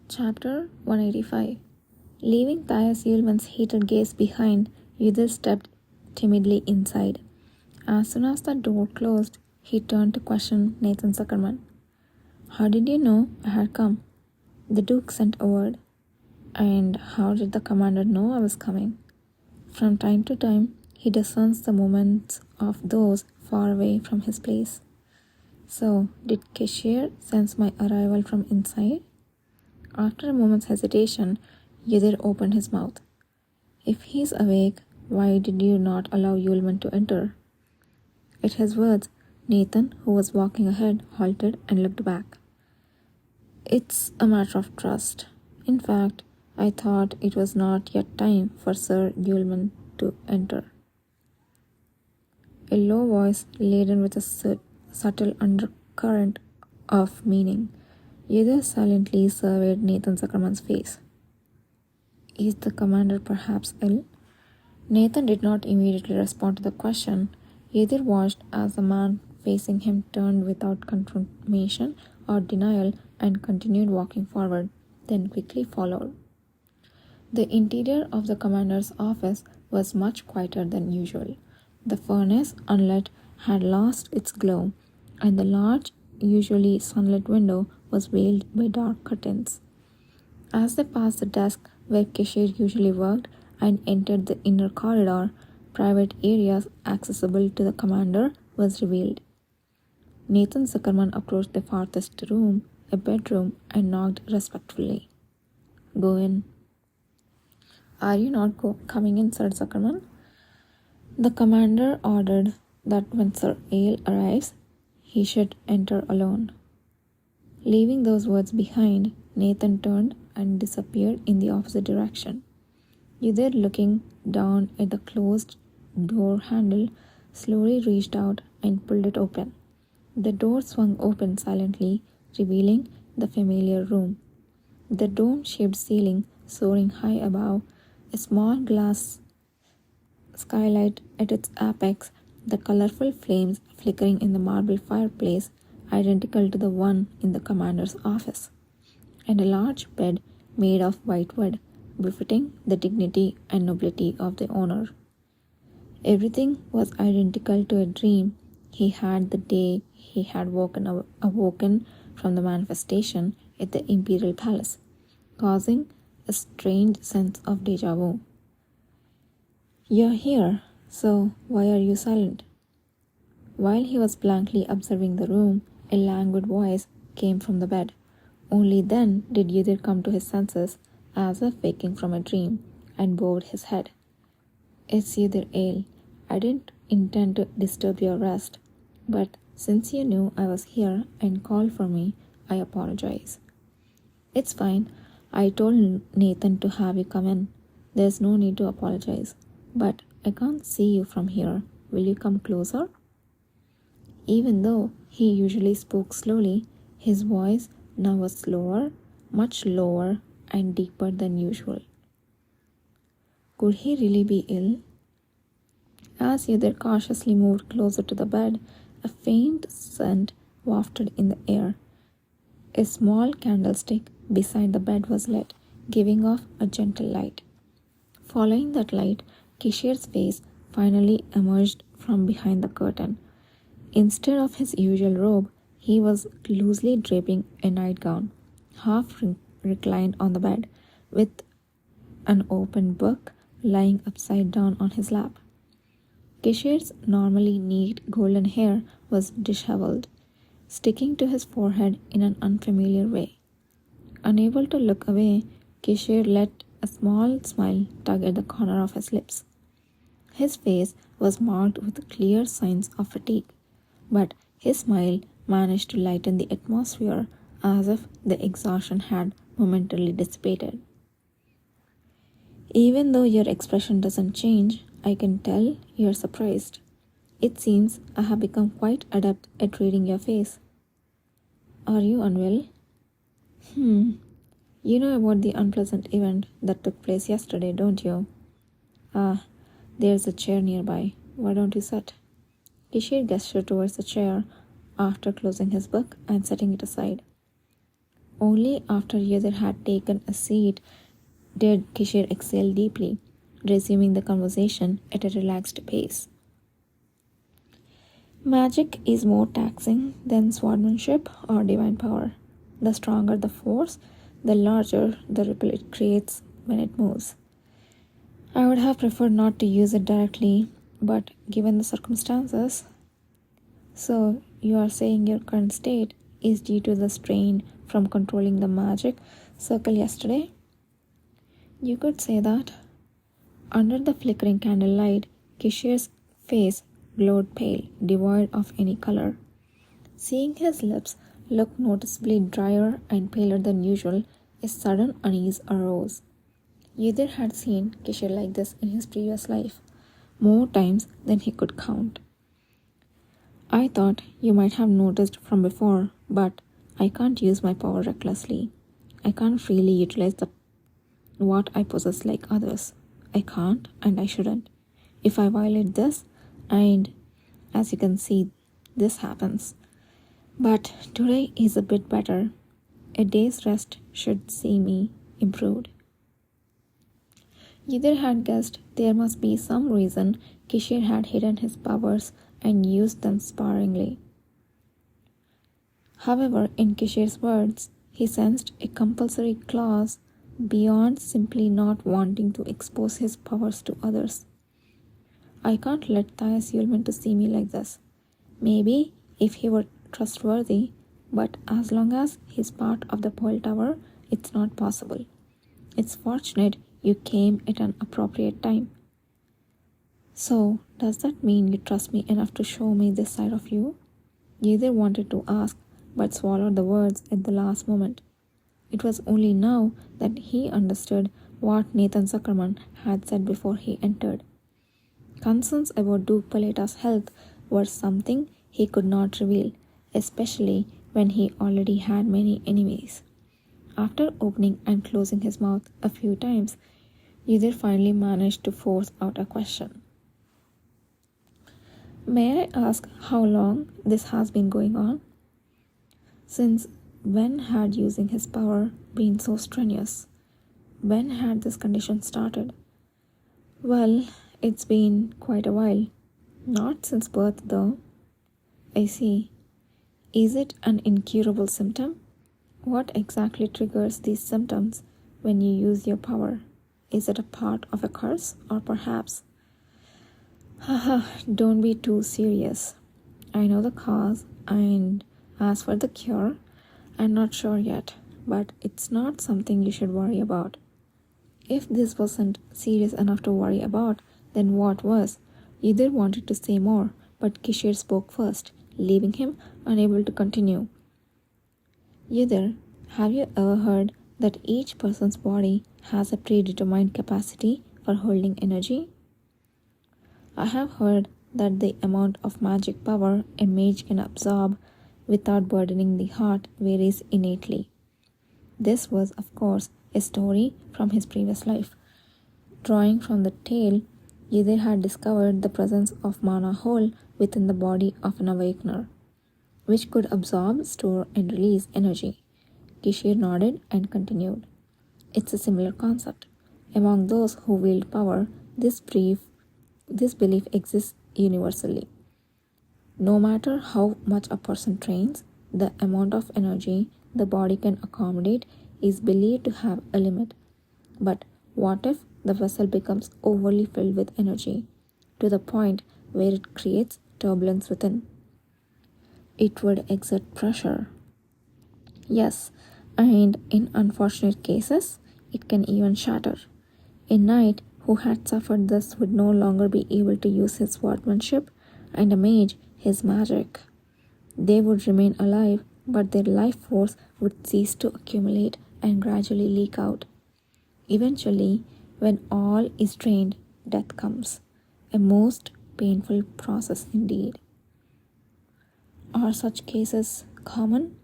Chapter 185. Leaving Thais Yulman's heated gaze behind, Yudhir stepped timidly inside. As soon as the door closed, he turned to question Nathan Zuckerman. "How did you know I had come?" "The Duke sent a word." "And how did the commander know I was coming?" "From time to time, he discerns the movements of those far away from his place." "So, did Keshir sense my arrival from inside?" After a moment's hesitation, Yudhir opened his mouth. "If he's awake, why did you not allow Yulman to enter?" At his words, Nathan, who was walking ahead, halted and looked back. "It's a matter of trust. In fact, I thought it was not yet time for Sir Yulman to enter." A low voice, laden with a subtle undercurrent of meaning. Yudhir silently surveyed Nathan Zuckerman's face. "Is the commander perhaps ill?" Nathan did not immediately respond to the question. Yudhir watched as the man facing him turned without confirmation or denial and continued walking forward, then quickly followed. The interior of the commander's office was much quieter than usual. The furnace, unlit, had lost its glow, and the large, usually sunlit window was veiled by dark curtains. As they passed the desk where Keshir usually worked and entered the inner corridor, private areas accessible to the commander was revealed. Nathan Zuckerman approached the farthest room, a bedroom, and knocked respectfully. "Go in." "Are you not coming in, Sir Zuckerman?" "The commander ordered that when Sir Ale arrives, he should enter alone." Leaving those words behind, Nathan turned and disappeared in the opposite direction. Yudhir, looking down at the closed door handle, slowly reached out and pulled it open. The door swung open silently, revealing the familiar room. The dome-shaped ceiling soaring high above, a small glass skylight at its apex, the colorful flames flickering in the marble fireplace, identical to the one in the commander's office, and a large bed made of white wood, befitting the dignity and nobility of the owner. Everything was identical to a dream he had the day he had awoken from the manifestation at the Imperial Palace, causing a strange sense of déjà vu. "You're here, so why are you silent?" While he was blankly observing the room, a languid voice came from the bed. Only then did Yudhir come to his senses, as if waking from a dream, and bowed his head. "It's Yudhir Ale. I didn't intend to disturb your rest, but since you knew I was here and called for me, I apologize." "It's fine. I told Nathan to have you come in. There's no need to apologize. But I can't see you from here. Will you come closer?" Even though he usually spoke slowly, his voice now was slower, much lower, and deeper than usual. Could he really be ill? As Yudhir cautiously moved closer to the bed, a faint scent wafted in the air. A small candlestick beside the bed was lit, giving off a gentle light. Following that light, Keshir's face finally emerged from behind the curtain. Instead of his usual robe, he was loosely draping a nightgown, half reclined on the bed, with an open book lying upside down on his lap. Keshir's normally neat golden hair was disheveled, sticking to his forehead in an unfamiliar way. Unable to look away, Keshir let a small smile tug at the corner of his lips. His face was marked with clear signs of fatigue, but his smile managed to lighten the atmosphere as if the exhaustion had momentarily dissipated. "Even though your expression doesn't change, I can tell you're surprised. It seems I have become quite adept at reading your face." "Are you unwell?" You know about the unpleasant event that took place yesterday, don't you?" "Ah, there's a chair nearby. Why don't you sit?" Keshir gestured towards the chair after closing his book and setting it aside. Only after Yether had taken a seat did Kishir exhale deeply, resuming the conversation at a relaxed pace. Magic is more taxing than swordsmanship or divine power. The stronger the force, the larger the ripple it creates when it moves. I would have preferred not to use it directly, but given the circumstances. So, you are saying your current state is due to the strain from controlling the magic circle yesterday? You could say that. Under the flickering candlelight, Kishir's face glowed pale, devoid of any color. Seeing his lips look noticeably drier and paler than usual, a sudden unease arose. Yether had seen Kishir like this in his previous life, more times than he could count. I thought you might have noticed from before, but I can't use my power recklessly. I can't freely utilize what I possess like others. I can't and I shouldn't. If I violate this, and as you can see, this happens. But today is a bit better. A day's rest should see me improved. Yether had guessed there must be some reason Kishir had hidden his powers and used them sparingly. However, in Kishir's words, he sensed a compulsory clause beyond simply not wanting to expose his powers to others. I can't let Thais Yulman to see me like this. Maybe if he were trustworthy, but as long as he's part of the Pearl Tower, it's not possible. It's fortunate you came at an appropriate time. So, does that mean you trust me enough to show me this side of you? Yether wanted to ask, but swallowed the words at the last moment. It was only now that he understood what Nathan Zuckerman had said before he entered. Concerns about Duke Paleta's health were something he could not reveal, especially when he already had many enemies. After opening and closing his mouth a few times, Yether finally managed to force out a question. May I ask how long this has been going on? Since when had using his power been so strenuous? When had this condition started? Well, it's been quite a while. Not since birth, though. I see. Is it an incurable symptom? What exactly triggers these symptoms when you use your power? Is it a part of a curse, or perhaps? Haha, don't be too serious. I know the cause, and as for the cure, I'm not sure yet, but it's not something you should worry about. If this wasn't serious enough to worry about, then what was? Yether wanted to say more, but Kishir spoke first, leaving him unable to continue. Yether, have you ever heard that each person's body has a predetermined capacity for holding energy? I have heard that the amount of magic power a mage can absorb without burdening the heart varies innately. This was, of course, a story from his previous life. Drawing from the tale, Yether had discovered the presence of mana hole within the body of an awakener, which could absorb, store, and release energy. Kishir nodded and continued. It's a similar concept. Among those who wield power, this belief exists universally. No matter how much a person trains, the amount of energy the body can accommodate is believed to have a limit. But what if the vessel becomes overly filled with energy, to the point where it creates turbulence within? It would exert pressure. Yes, and in unfortunate cases, it can even shatter. A knight who had suffered this would no longer be able to use his swordsmanship, and a mage his magic. They would remain alive, but their life force would cease to accumulate and gradually leak out. Eventually, when all is drained, death comes, a most painful process indeed. Are such cases common?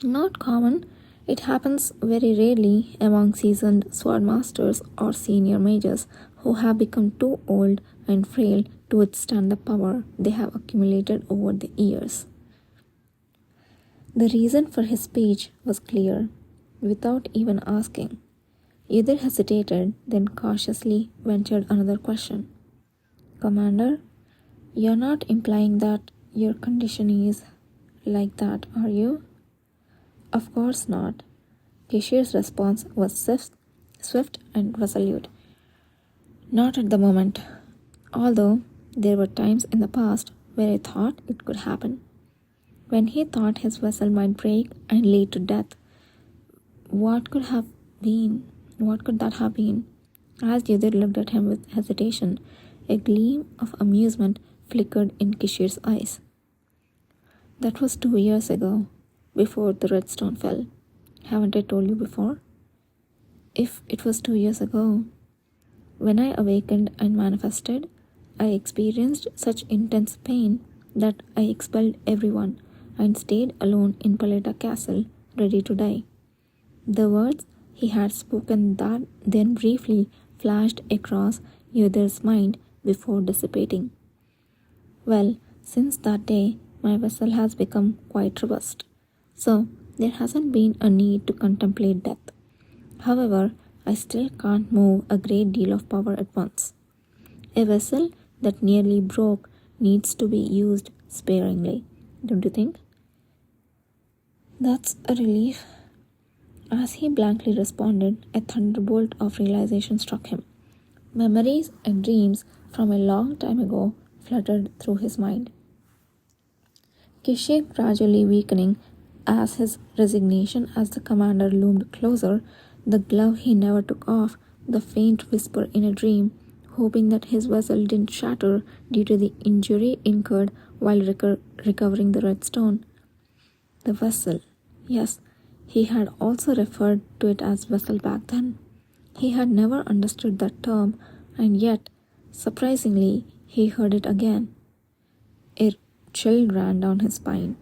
Not common. It happens very rarely among seasoned swordmasters or senior mages who have become too old and frail to withstand the power they have accumulated over the years. The reason for his speech was clear. Without even asking, Yudhir hesitated, then cautiously ventured another question. Commander, you're not implying that your condition is like that, are you? Of course not. Kishir's response was swift and resolute. Not at the moment, although there were times in the past where I thought it could happen. When he thought his vessel might break and lead to death, what could have been? What could that have been? As Yudhir looked at him with hesitation, a gleam of amusement flickered in Kishir's eyes. That was 2 years ago, before the red stone fell. Haven't I told you before? If it was 2 years ago, when I awakened and manifested, I experienced such intense pain that I expelled everyone and stayed alone in Paleta Castle, ready to die. The words he had spoken that then briefly flashed across Yudhir's mind before dissipating. Well, since that day, my vessel has become quite robust, so there hasn't been a need to contemplate death. However, I still can't move a great deal of power at once. A vessel that nearly broke needs to be used sparingly, don't you think? That's a relief. As he blankly responded, a thunderbolt of realization struck him. Memories and dreams from a long time ago fluttered through his mind. Kishir gradually weakening as his resignation as the commander loomed closer, the glove he never took off, the faint whisper in a dream, hoping that his vessel didn't shatter due to the injury incurred while recovering the red stone. The vessel. Yes, he had also referred to it as vessel back then. He had never understood that term, and yet, surprisingly, he heard it again. A chill ran down his spine.